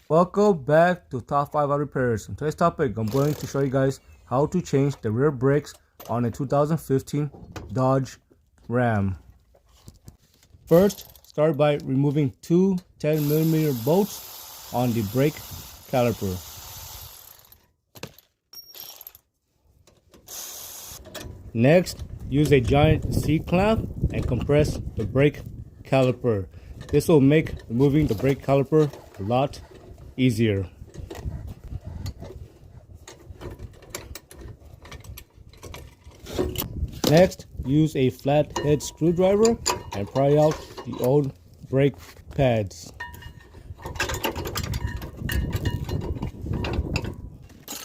Welcome back to Top 5 Auto Repairs. In today's topic, I'm going to show you guys how to change the rear brakes on a 2015 Dodge Ram. First, start by removing two 10mm bolts on the brake caliper. Next, use a giant C-clamp and compress the brake caliper. This will make removing the brake caliper a lot easier. Next, use a flathead screwdriver and pry out the old brake pads.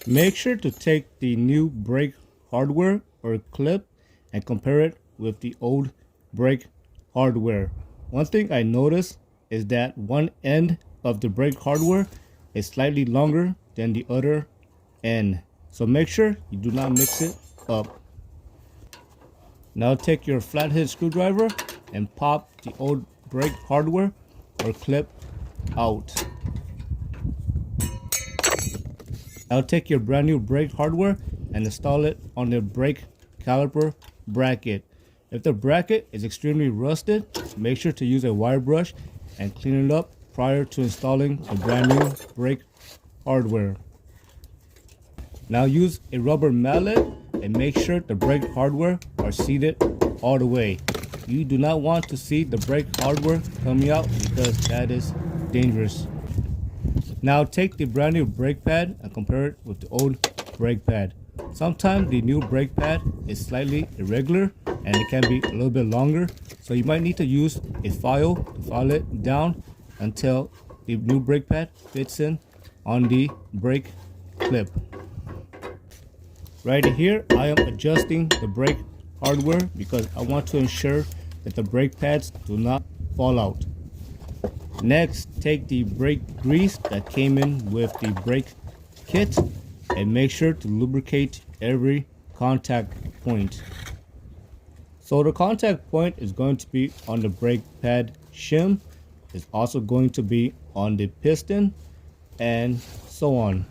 Make sure to take the new brake hardware or clip and compare it with the old brake hardware. One thing I noticed is that one end of the brake hardware is slightly longer than the other end, so make sure you do not mix it up. Now take your flathead screwdriver and pop the old brake hardware or clip out. Now take your brand new brake hardware and install it on the brake caliper bracket. If the bracket is extremely rusted, make sure to use a wire brush and clean it up prior to installing the brand new brake hardware. Now use a rubber mallet and make sure the brake hardware are seated all the way. You do not want to see the brake hardware coming out because that is dangerous. Now take the brand new brake pad and compare it with the old brake pad. Sometimes the new brake pad is slightly irregular and it can be a little bit longer, so you might need to use a file to file it down until the new brake pad fits in on the brake clip. Right here, I am adjusting the brake hardware because I want to ensure that the brake pads do not fall out. Next, take the brake grease that came in with the brake kit and make sure to lubricate every contact point. So the contact point is going to be on the brake pad shim. It's also going to be on the piston and so on.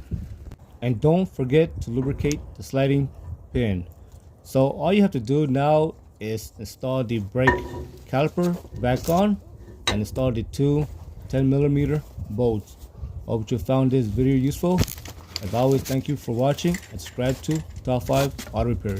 And don't forget to lubricate the sliding pin. So all you have to do now is install the brake caliper back on and install the two 10mm bolts. Hope you found this video useful. As always, thank you for watching and subscribe to Top 5 Auto Repairs.